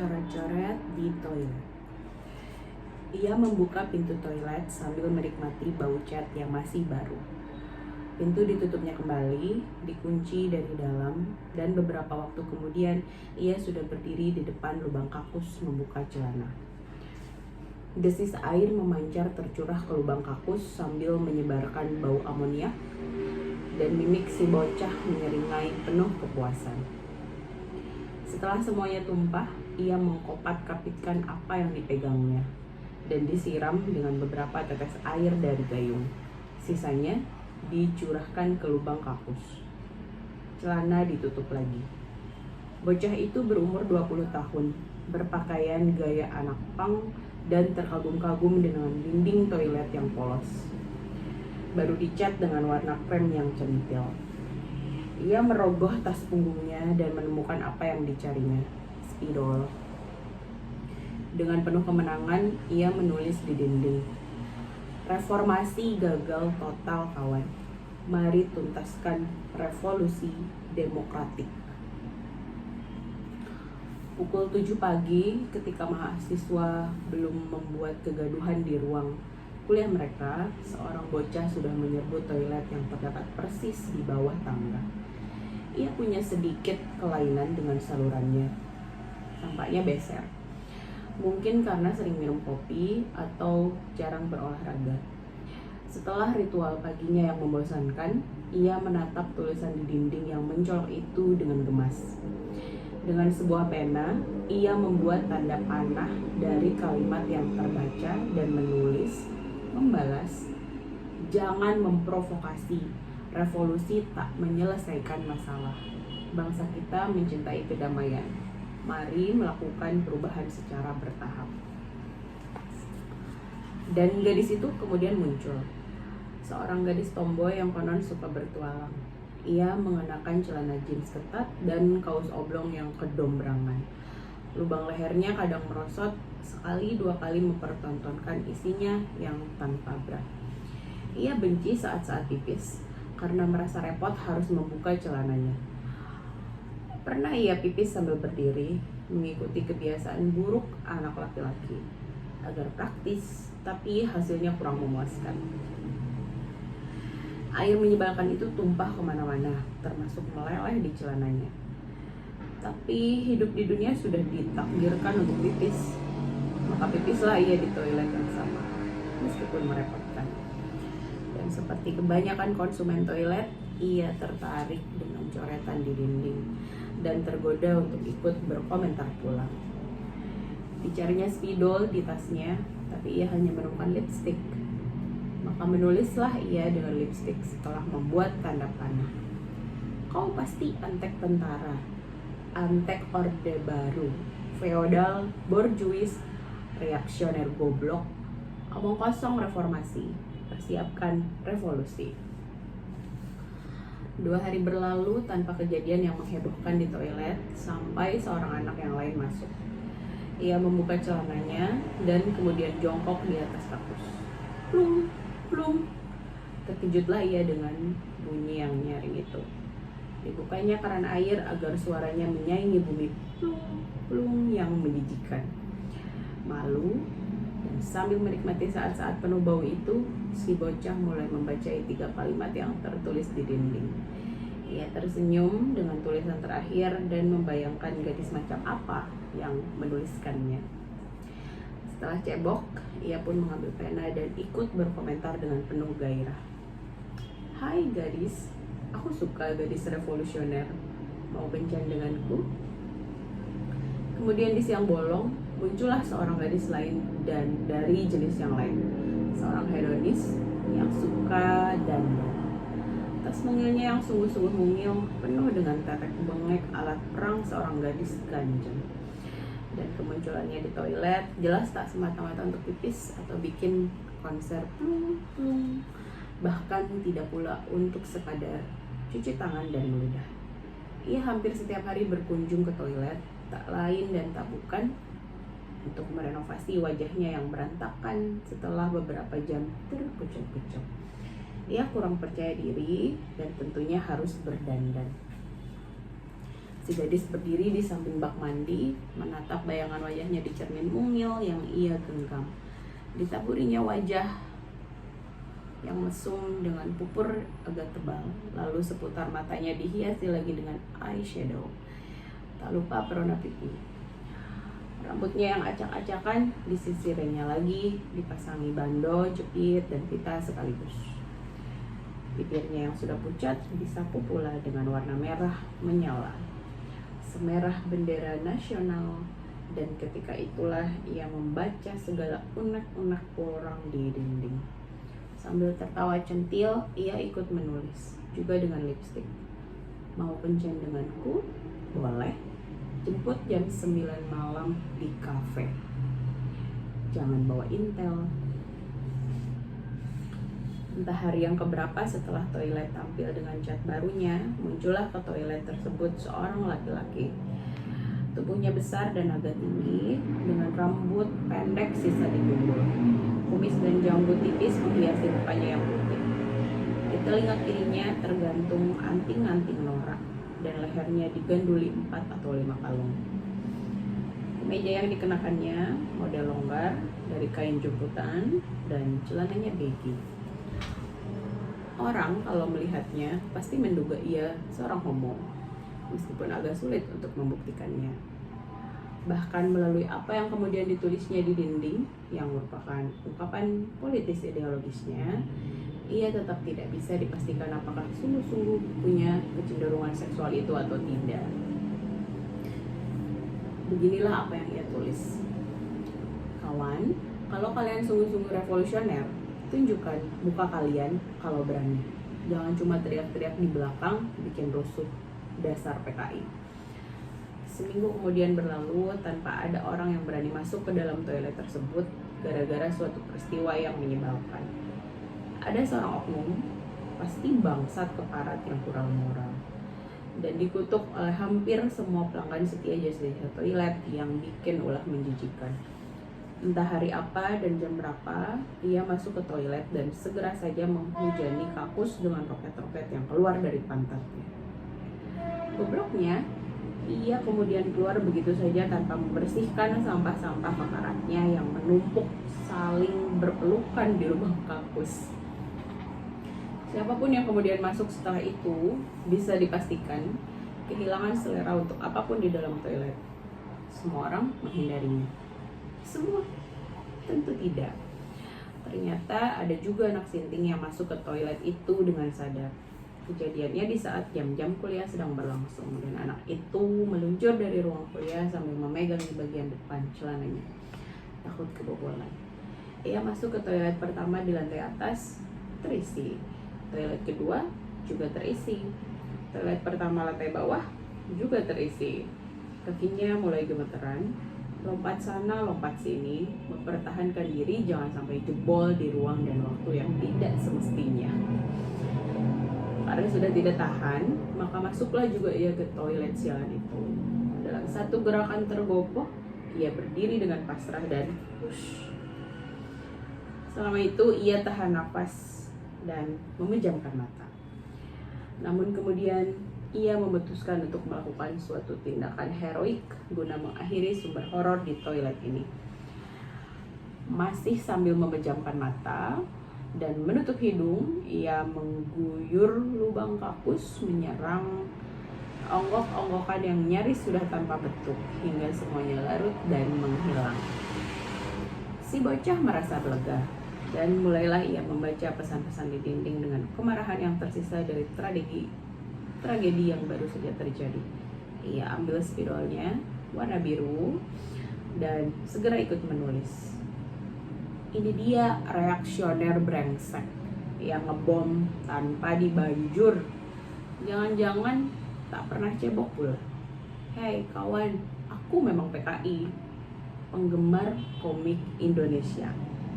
Coret-coret di toilet. Ia membuka pintu toilet sambil menikmati bau cat yang masih baru. Pintu ditutupnya kembali, dikunci dari dalam, dan beberapa waktu kemudian ia sudah berdiri di depan lubang kakus membuka celana. Desis air memancar tercurah ke lubang kakus sambil menyebarkan bau amonia, dan mimik si bocah menyeringai penuh kepuasan. Setelah semuanya tumpah, ia mengkopat-kapitkan apa yang dipegangnya dan disiram dengan beberapa tetes air dari gayung. Sisanya dicurahkan ke lubang kakus. Celana ditutup lagi. Bocah itu berumur 20 tahun, berpakaian gaya anak pang dan terkagum-kagum dengan dinding toilet yang polos. Baru dicat dengan warna krem yang centil. Ia merogoh tas punggungnya dan menemukan apa yang dicarinya, spidol. Dengan penuh kemenangan, ia menulis di dinding. Reformasi gagal total, kawan. Mari tuntaskan revolusi demokratik. Pukul 7 pagi, ketika mahasiswa belum membuat kegaduhan di ruang kuliah mereka, seorang bocah sudah menyerbu toilet yang terdapat persis di bawah tangga. Ia punya sedikit kelainan dengan salurannya. Tampaknya beser. Mungkin karena sering minum kopi atau jarang berolahraga. Setelah ritual paginya yang membosankan, ia menatap tulisan di dinding yang mencolok itu dengan gemas. Dengan sebuah pena, ia membuat tanda panah dari kalimat yang terbaca dan membalas, "Jangan memprovokasi. Revolusi tak menyelesaikan masalah. Bangsa kita mencintai kedamaian. Mari melakukan perubahan secara bertahap." Dan gadis itu kemudian muncul. Seorang gadis tomboy yang konon suka bertualang. Ia mengenakan celana jeans ketat dan kaos oblong yang kedombrangan. Lubang lehernya kadang merosot, sekali dua kali mempertontonkan isinya yang tanpa bra. Ia benci saat-saat pipis, karena merasa repot harus membuka celananya. Pernah ia pipis sambil berdiri, mengikuti kebiasaan buruk anak laki-laki. Agar praktis, tapi hasilnya kurang memuaskan. Air menyebalkan itu tumpah kemana-mana, termasuk meleleh di celananya. Tapi hidup di dunia sudah ditakdirkan untuk pipis. Maka pipislah ia di toilet yang sama, meskipun merepotkan. Dan seperti kebanyakan konsumen toilet, ia tertarik dengan coretan di dinding dan tergoda untuk ikut berkomentar pulang. Dicarinya spidol di tasnya, tapi ia hanya menemukan lipstik. Maka menulislah ia dengan lipstik setelah membuat tanda panah. "Kau pasti antek tentara, antek orde baru, feodal, borjuis, reaksioner goblok, omong kosong reformasi. Persiapkan revolusi." 2 hari berlalu tanpa kejadian yang menghebohkan di toilet sampai seorang anak yang lain masuk. Ia membuka celananya dan kemudian jongkok di atas kakus. Plung, plung. Terkejutlah ia dengan bunyi yang nyaring itu. Dibukanya keran air agar suaranya menyaingi bumi plung, plung yang menjijikkan. Malu dan sambil menikmati saat-saat penuh bau itu, si bocah mulai membaca 3 kalimat yang tertulis di dinding. Ia tersenyum dengan tulisan terakhir dan membayangkan gadis macam apa yang menuliskannya. Setelah cebok, ia pun mengambil pena dan ikut berkomentar dengan penuh gairah. "Hai gadis, aku suka gadis revolusioner. Mau kencan denganku?" Kemudian di siang bolong, muncullah seorang gadis lain dan dari jenis yang lain. Seorang hedonis yang suka dandan. Tas mungilnya yang sungguh-sungguh mungil, penuh dengan tetek bengek alat perang seorang gadis ganjeng. Dan kemunculannya di toilet jelas tak semata-mata untuk pipis atau bikin konser plung plung, bahkan tidak pula untuk sekadar cuci tangan dan meludah. Ia hampir setiap hari berkunjung ke toilet, tak lain dan tak bukan untuk merenovasi wajahnya yang berantakan setelah beberapa jam terkucuk-kucuk. Ia kurang percaya diri dan tentunya harus berdandan. Si gadis berdiri di samping bak mandi, menatap bayangan wajahnya di cermin mungil yang ia genggam. Ditaburinya wajah yang mesum dengan pupur agak tebal, lalu seputar matanya dihiasi lagi dengan eyeshadow. Tak lupa perona pipi. Rambutnya yang acak-acakan disisirinnya lagi, dipasangi bando, jepit, dan pita sekaligus. Bibirnya yang sudah pucat disapu pula dengan warna merah menyala, semerah bendera nasional, dan ketika itulah ia membaca segala unek-unek orang di dinding. Sambil tertawa centil, ia ikut menulis, juga dengan lipstik. Mau kencan denganku? Boleh. Jemput jam 9 malam di kafe. Jangan bawa intel. Entah hari yang keberapa setelah toilet tampil dengan cat barunya, muncullah ke toilet tersebut seorang laki-laki. Tubuhnya besar dan agak tinggi, dengan rambut pendek sisa digundul. Kumis dan janggut tipis menghiasi mukanya yang putih. Di telinga kirinya tergantung anting-anting norak, dan lehernya diganduli 4 atau 5 kalung. Kemeja yang dikenakannya model longgar dari kain jemputan dan celananya baggy. Orang kalau melihatnya pasti menduga ia seorang homo, meskipun agak sulit untuk membuktikannya. Bahkan melalui apa yang kemudian ditulisnya di dinding, yang merupakan ungkapan politis ideologisnya, ia tetap tidak bisa dipastikan apakah sungguh-sungguh punya kecenderungan seksual itu atau tidak. Beginilah apa yang ia tulis. Kawan, kalau kalian sungguh-sungguh revolusioner, tunjukkan muka kalian kalau berani. Jangan cuma teriak-teriak di belakang, bikin rusuh. Dasar PKI. Seminggu kemudian berlalu tanpa ada orang yang berani masuk ke dalam toilet tersebut gara-gara suatu peristiwa yang menyebalkan. Ada seorang oknum, pasti bangsat keparat yang kurang moral, dan dikutuk oleh hampir semua pelanggan setia jasa toilet yang bikin ulah menjijikan. Entah hari apa dan jam berapa, ia masuk ke toilet dan segera saja menghujani kakus dengan roket-roket yang keluar dari pantatnya. Gobloknya, ia kemudian keluar begitu saja tanpa membersihkan sampah-sampah kekaratnya yang menumpuk saling berpelukan di lubang kakus. Siapapun yang kemudian masuk setelah itu bisa dipastikan kehilangan selera untuk apapun di dalam toilet. Semua orang menghindarinya. Semua? Tentu tidak. Ternyata ada juga anak sinting yang masuk ke toilet itu dengan sadar. Kejadiannya di saat jam-jam kuliah sedang berlangsung, dan anak itu meluncur dari ruang kuliah sambil memegang di bagian depan celananya, takut kebobolan. Ia masuk ke toilet pertama di lantai atas, terisi. Toilet kedua juga terisi. Toilet pertama lantai bawah juga terisi. Kakinya mulai gemeteran, lompat sana lompat sini, mempertahankan diri jangan sampai jebol di ruang dan waktu yang tidak semestinya. Karena sudah tidak tahan, maka masuklah juga ia ke toilet sialan itu. Dalam satu gerakan tergopoh, ia berdiri dengan pasrah dan push. Selama itu ia tahan nafas dan memejamkan mata. Namun kemudian ia memutuskan untuk melakukan suatu tindakan heroik guna mengakhiri sumber horor di toilet ini. Masih sambil memejamkan mata dan menutup hidung, ia mengguyur lubang kakus, menyerang onggok-onggokan yang nyaris sudah tanpa bentuk hingga semuanya larut dan menghilang. Si bocah merasa lega dan mulailah ia membaca pesan-pesan di dinding dengan kemarahan yang tersisa dari tragedi yang baru saja terjadi. Ia ambil spidolnya warna biru dan segera ikut menulis. Ini dia reaksioner brengsek yang ngebom tanpa dibanjur. Jangan-jangan tak pernah cebok pula. Hei kawan, aku memang PKI, penggemar komik Indonesia.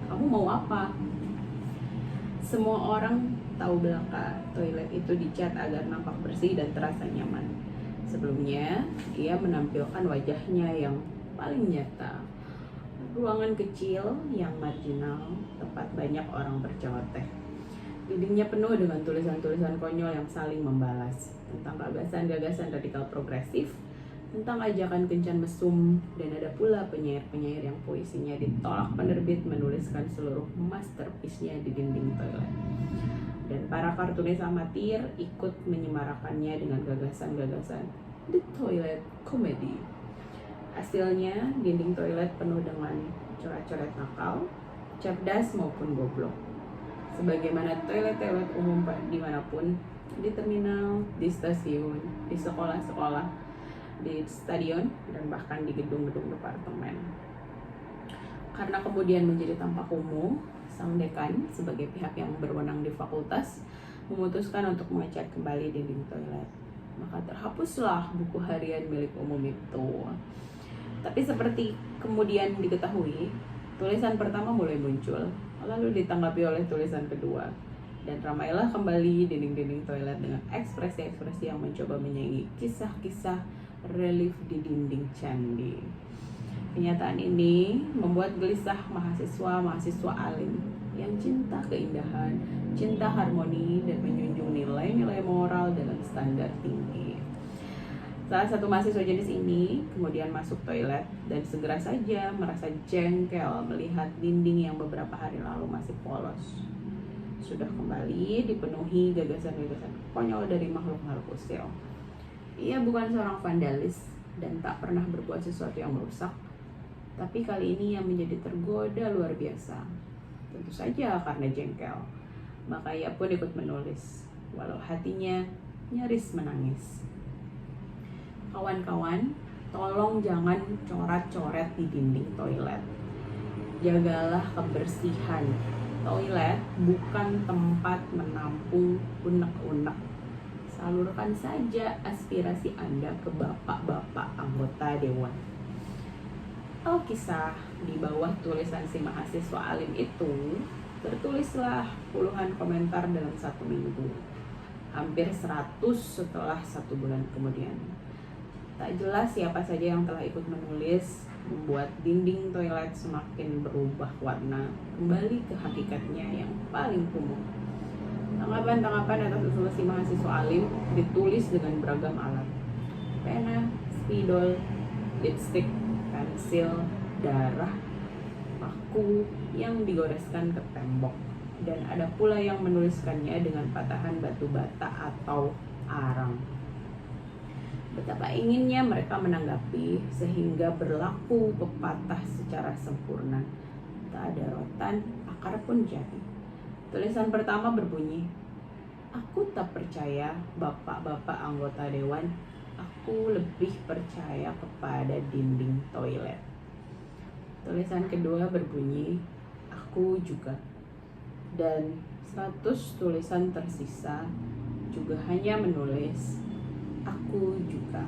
Kamu mau apa? Semua orang tahu belaka toilet itu dicat agar nampak bersih dan terasa nyaman. Sebelumnya, ia menampilkan wajahnya yang paling nyata. Ruangan kecil yang marginal, tempat banyak orang berceloteh. Dindingnya penuh dengan tulisan-tulisan konyol yang saling membalas tentang gagasan-gagasan radikal progresif, tentang ajakan kencan mesum, dan ada pula penyair-penyair yang puisinya ditolak penerbit menuliskan seluruh masterpiece-nya di dinding toilet. Dan para kartunis amatir ikut menyemarakannya dengan gagasan-gagasan The Toilet Comedy. Hasilnya, dinding toilet penuh dengan coret-coret nakal, cerdas maupun goblok. Sebagaimana toilet-toilet umum dimanapun, di terminal, di stasiun, di sekolah-sekolah, di stadion, dan bahkan di gedung-gedung departemen. Karena kemudian menjadi tampak umum, sang dekan sebagai pihak yang berwenang di fakultas memutuskan untuk mengecat kembali dinding toilet. Maka terhapuslah buku harian milik umum itu. Tapi seperti kemudian diketahui, tulisan pertama mulai muncul, lalu ditanggapi oleh tulisan kedua, dan ramailah kembali dinding-dinding toilet dengan ekspresi-ekspresi yang mencoba menyaingi kisah-kisah relief di dinding candi. Kenyataan ini membuat gelisah mahasiswa alim yang cinta keindahan, cinta harmoni, dan menjunjung nilai-nilai moral dengan standar tinggi. Salah satu mahasiswa jenis ini kemudian masuk toilet dan segera saja merasa jengkel melihat dinding yang beberapa hari lalu masih polos sudah kembali dipenuhi gagasan-gagasan konyol dari makhluk-makhluk usil. Ia bukan seorang vandalis dan tak pernah berbuat sesuatu yang merusak, tapi kali ini yang menjadi tergoda luar biasa. Tentu saja karena jengkel, maka ia pun ikut menulis, walau hatinya nyaris menangis. Kawan-kawan, tolong jangan coret-coret di dinding toilet. Jagalah kebersihan. Toilet bukan tempat menampung unek-unek. Salurkan saja aspirasi Anda ke bapak-bapak anggota dewan. Kisah di bawah tulisan si mahasiswa alim itu tertulislah puluhan komentar dalam 1 minggu. Hampir 100 setelah 1 bulan kemudian. Tak jelas siapa saja yang telah ikut menulis, membuat dinding toilet semakin berubah warna, kembali ke hakikatnya yang paling kumuh. Tanggapan-tanggapan atas usul si mahasiswa alim ditulis dengan beragam alat: pena, spidol, lipstick, pensil, darah, paku yang digoreskan ke tembok, dan ada pula yang menuliskannya dengan patahan batu bata atau arang. Betapa inginnya mereka menanggapi sehingga berlaku pepatah secara sempurna. Tak ada rotan, akar pun jadi. Tulisan pertama berbunyi, "Aku tak percaya bapak-bapak anggota dewan. Aku lebih percaya kepada dinding toilet." Tulisan kedua berbunyi, "Aku juga." Dan 100 tulisan tersisa juga hanya menulis, "Aku juga."